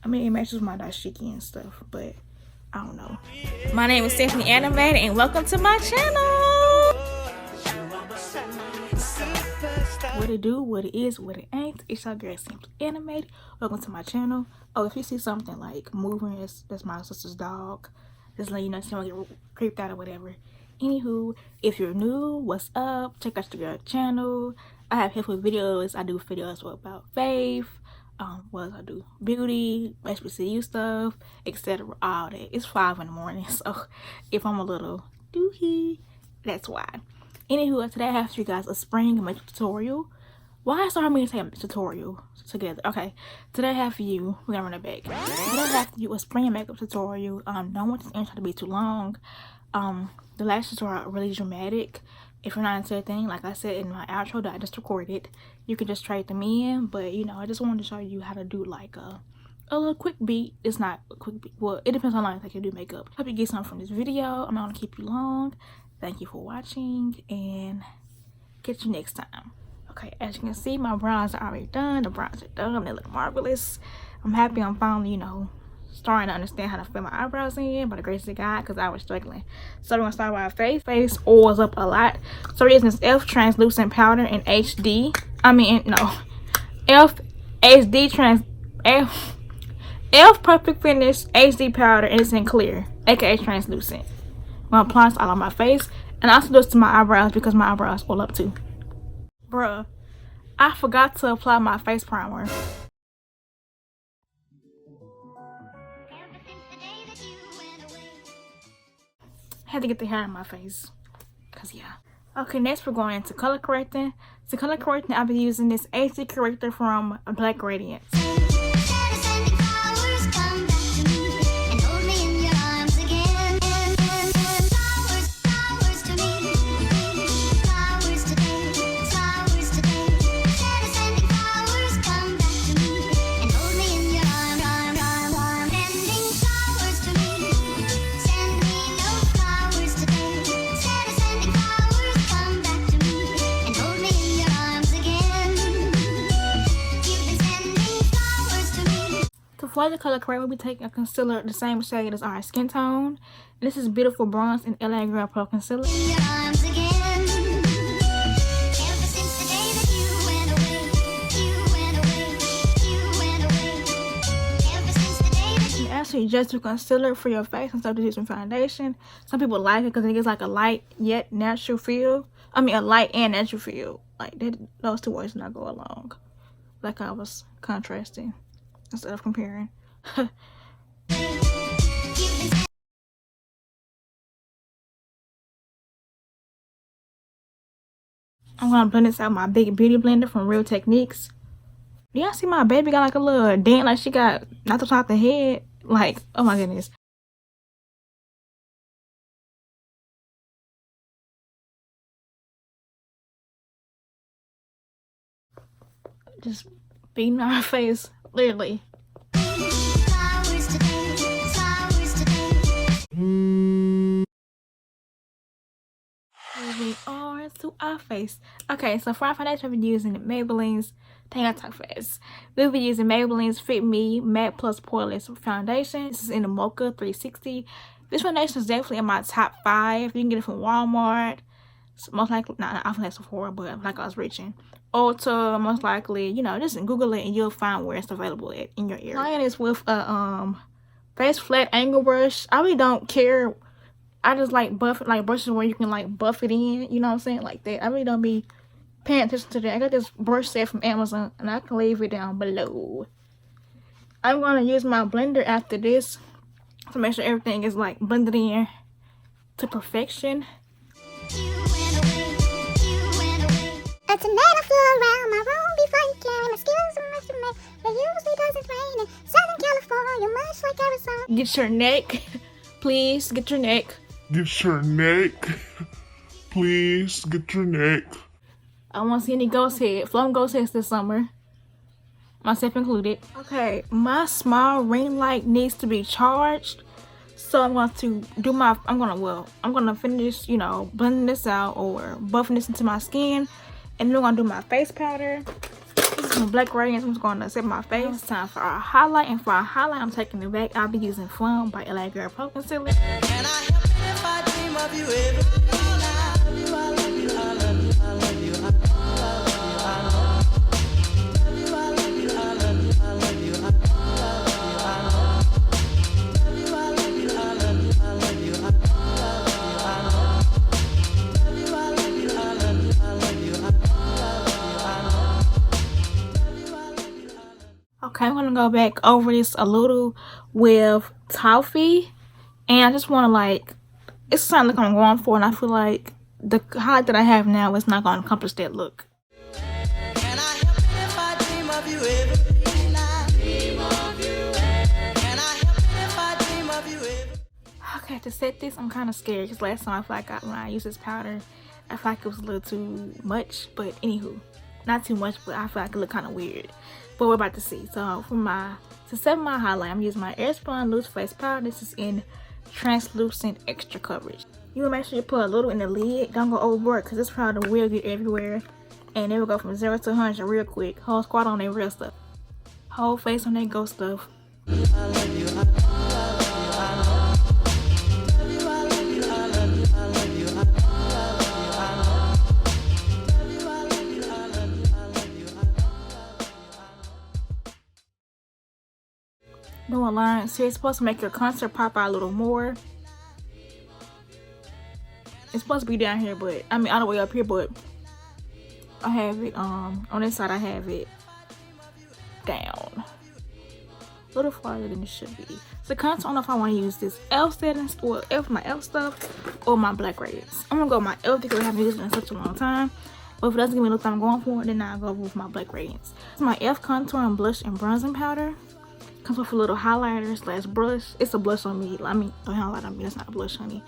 I mean, it matches my dashiki and stuff, but I don't know. My name is Stephanie Animated, and welcome to my channel. What it do, what it is, what it ain't. It's your girl Simply Animated. Welcome to my channel. Oh, if you see something like moving, that's my sister's dog. Just let you know, she don't get creeped out or whatever. Anywho, if you're new, what's up? Check out your channel. I have helpful videos. I do videos about faith. What else I do? Beauty, HBCU stuff, etc. All that. It's 5 in the morning, so if I'm a little doohy, that's why. Anywho, today I have for you guys a spring makeup tutorial. Why is it hard for me to say a tutorial together? Okay, today I have for you, we're gonna run it back. Today I have for you a spring makeup tutorial. Don't want this intro to be too long. The last tutorial really dramatic. If you're not into a thing, like I said in my outro that I just recorded, you can just trade them in. But you know, I just wanted to show you how to do like a little quick beat. It's not a quick beat. Well, it depends on how long you do makeup. Hope you get something from this video. I'm not gonna keep you long. Thank you for watching, and catch you next time. Okay, as you can see, my brows are already done. The brows are done. They look marvelous. I'm happy I'm finally, you know, starting to understand how to fill my eyebrows in by the grace of God, because I was struggling. So we're gonna start with our face. Face oils up a lot. So we're using this F translucent powder in HD. F perfect finish HD powder, and it's in clear, aka translucent. I'm gonna apply this all on my face, and I also do this to my eyebrows because my eyebrows oil up too. Bruh, I forgot to apply my face primer. Had to get the hair on my face, cause yeah. Okay, next we're going into color correcting. To color correcting, I'll be using this HD corrector from Black Radiance. For the color correct, we'll be taking a concealer the same shade as our skin tone. This is Beautiful Bronze in LA Girl Pro Concealer. You actually just do concealer for your face instead of using foundation. Some people like it because it gives like a light yet natural feel. I mean, a light and natural feel. Like those two words not go along. Like I was contrasting instead of comparing. I'm gonna blend this out with my big beauty blender from Real Techniques. Do y'all see my baby got like a little dent, like she got knocked upside the head? Like, oh my goodness. Just beating on her face, literally. Moving on to our face. Okay, so for our foundation, we'll be using Maybelline's, dang, I talk fast. We'll be using Maybelline's Fit Me Matte Plus Poreless foundation. This is in the Mocha 360. This foundation is definitely in my top 5. You can get it from Walmart. So most likely, not I think that's Sephora, but like I was reaching. Ulta, most likely, you know, just Google it and you'll find where it's available at in your area. Mine is with a face flat angle brush. I really don't care. I just like buff it, like brushes where you can like buff it in, you know what I'm saying, like that. I really don't be paying attention to that. I got this brush set from Amazon, and I can leave it down below. I'm gonna use my blender after this to make sure everything is like blended in to perfection. Tonight I flew around my room before you came. My skills are much to make. It usually doesn't rain in Southern California, much like Arizona. Get your neck, please. Get your neck. Get your neck. Please get your neck. I want to see any ghost head. Floating ghost heads this summer, myself included. Okay, my small ring light needs to be charged, so I'm going to do my. I'm gonna finish, you know, blending this out or buffing this into my skin, and then I'm gonna do my face powder. This some black radiance. I'm just going to set my face. It's time for our highlight. And for our highlight, I'm taking it back. I'll be using Fawn by LA Girl Pro Concealer. And I help if I dream of you every Okay, I'm gonna go back over this a little with Toffee, and I just want to like, it's something that I'm going for, and I feel like the highlight that I have now is not gonna accomplish that look. Okay, to set this, I'm kind of scared because last time I feel like when I used this powder, I feel like it was a little too much, but anywho, not too much, but I feel like it looked kind of weird. But we're about to see. So to set my highlight, I'm using my Airspun Loose Face Powder. This is in Translucent Extra Coverage. You will make sure you put a little in the lid. Don't go overboard because this powder will get everywhere. And it will go from 0 to 100 real quick. Whole squat on that real stuff. Whole face on that ghost stuff. Doing lines here. It's supposed to make your contour pop out a little more. It's supposed to be down here, but I mean all the way up here, but I have it on this side. I have it down a little farther than it should be. So contour, I don't know if I want to use this e.l.f. settings or my e.l.f. stuff or my black radiance. I'm gonna go with my e.l.f. because I haven't used it in such a long time. But if it doesn't give me the look I'm going for, then I'll go with my black radiance. It's my e.l.f. contour and blush and bronzing powder. Comes with a little highlighter slash brush. It's a blush on me. I mean, a highlight on me. That's not a blush, honey.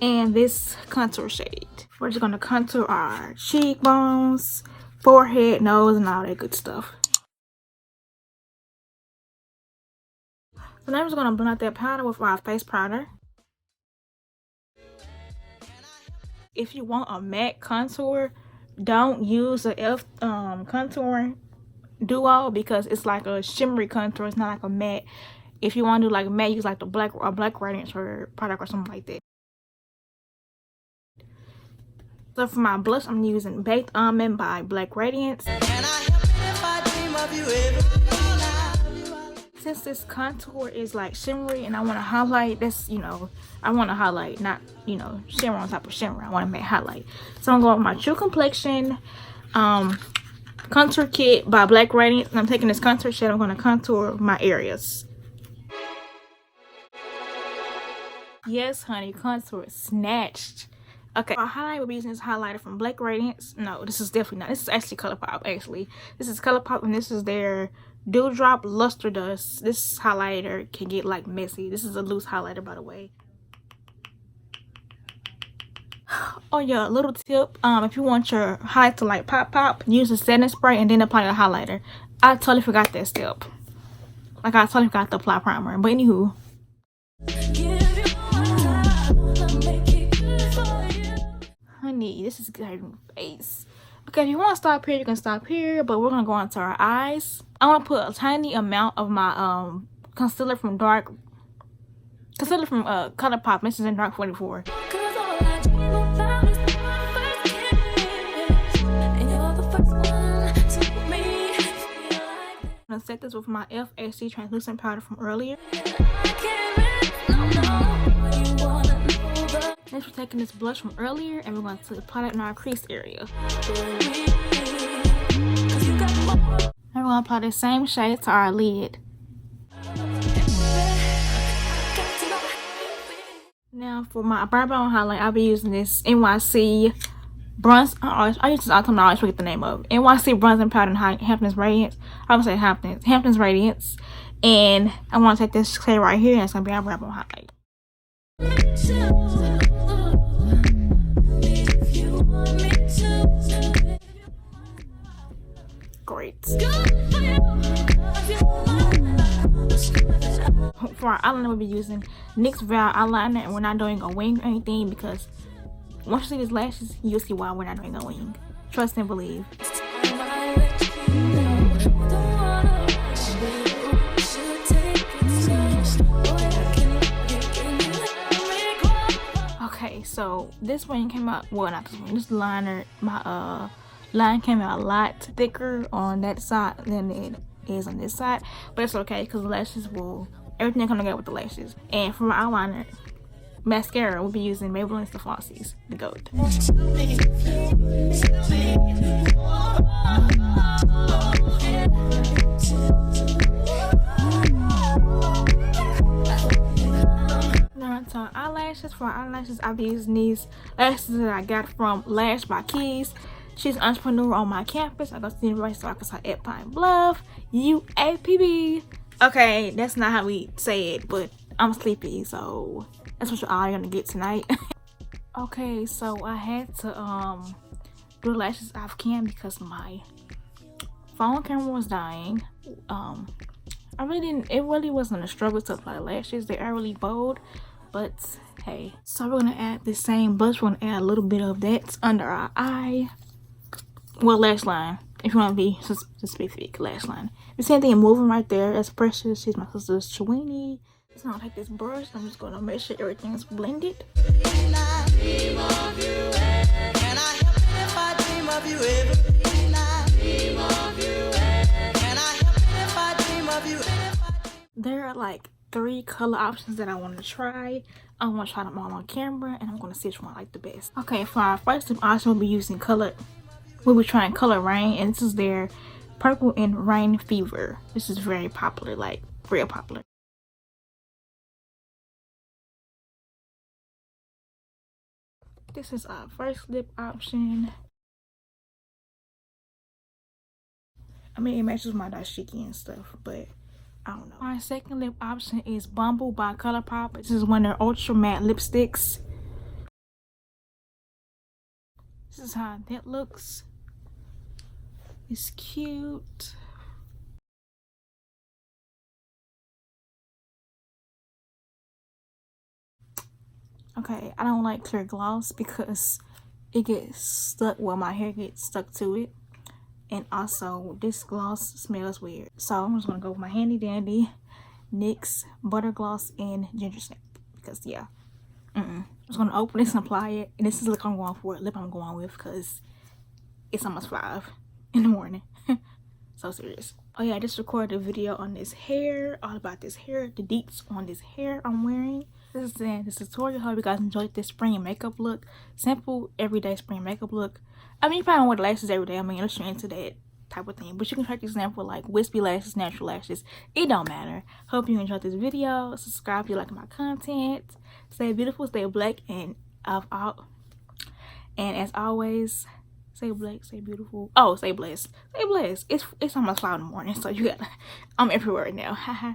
And this contour shade. We're just gonna contour our cheekbones, forehead, nose, and all that good stuff. So now I'm just gonna blend out that powder with our face powder. If you want a matte contour, don't use the e.l.f. contour duo because it's like a shimmery contour. It's not like a matte. If you want to do like matte, use like the black radiance or product or something like that. So for my blush, I'm using Baked Almond by Black Radiance. Since this contour is like shimmery and I want to highlight, that's, you know, I want to highlight, not, you know, shimmer on top of shimmer. I want to make highlight. So I'm going with my True Complexion contour kit by Black Radiance, and I'm taking this contour shade. I'm going to contour my areas. Yes, honey, contour snatched. Okay, our highlight will be using this highlighter from Black Radiance. No, this is definitely not. This is actually ColourPop. Actually, this is ColourPop, and this is their Dewdrop Luster Dust. This highlighter can get like messy. This is a loose highlighter, by the way. Oh yeah, little tip, if you want your highlight to like pop, use a setting spray and then apply your highlighter. I totally forgot that step. Like I totally forgot to apply primer. But anywho, honey, this is good face. Okay, if you want to stop here, you can stop here, but we're gonna go into our eyes. I want to put a tiny amount of my concealer from ColourPop. This is in Dark 44. I'm gonna set this with my e.l.f. HD translucent powder from earlier. Next, we're taking this blush from earlier and we're going to apply that in our crease area. And we're gonna apply the same shade to our lid. Now for my brow bone highlight, I'll be using this NYC bronze. I use this all the time. I always forget the name of NYC bronzing powder in Hampton's Radiance. I would say Hampton's Radiance, and I want to take this shade right here, and it's gonna be our brow bone highlight. Great. For our eyeliner, we'll be using NYX Brow eyeliner, and we're not doing a wing or anything because once you see these lashes, you'll see why we're not doing a wing. Trust and believe. so this one came out, well, not this one, this liner, my line came out a lot thicker on that side than it is on this side, but it's okay because the lashes will, everything come together with the lashes. And for my eyeliner, mascara, we'll be using Maybelline's the Flossies, the gold. So eyelashes, for eyelashes, I've been using these lashes that I got from Lash by Keys. She's an entrepreneur on my campus. I go to the University of Arkansas at Pine Bluff, UAPB. Okay, that's not how we say it, but I'm sleepy, so that's what you're all gonna get tonight. Okay, so I had to do the lashes off cam because my phone camera was dying. It really wasn't a struggle to apply lashes. They are really bold, but hey. So we're gonna add the same blush. We're gonna add a little bit of that under our eye. Well, lash line, if you want to be specific, lash line. The same thing moving right there. That's Precious. She's my sister's Chewini. So I'm gonna take this brush. I'm just gonna make sure everything's blended. There are like 3 color options that I want to try. I want to try them all on camera, and I'm gonna see which one I like the best. Okay, for our first option, we'll be using color. We'll be trying Color Rain, and this is their Purple and Rain Fever. This is very popular, like real popular. This is our first lip option. I mean, it matches my dashiki and stuff, but I don't know. Our second lip option is Bumble by ColourPop. This is one of their ultra matte lipsticks. This is how that looks. It's cute. Okay, I don't like clear gloss because it gets stuck, well, my hair gets stuck to it. And also, this gloss smells weird. So I'm just gonna go with my handy dandy NYX Butter Gloss in Ginger Snap. Because yeah. I'm just gonna open this and apply it. And this is the look I'm going for, lip I'm going with, because it's almost 5 in the morning. So serious. Oh yeah, I just recorded a video on this hair, all about this hair, the deets on this hair I'm wearing. This is this tutorial. Hope you guys enjoyed this spring makeup look. Simple, everyday spring makeup look. I mean, you probably don't wear the lashes every day. I mean, unless you're into that type of thing. But you can try this example like wispy lashes, natural lashes. It don't matter. Hope you enjoyed this video. Subscribe if you like my content. Stay beautiful, stay black, and as always, stay black, stay beautiful. Oh, stay blessed. Stay blessed. It's almost 5 in the morning, so you got I'm everywhere right now. Haha.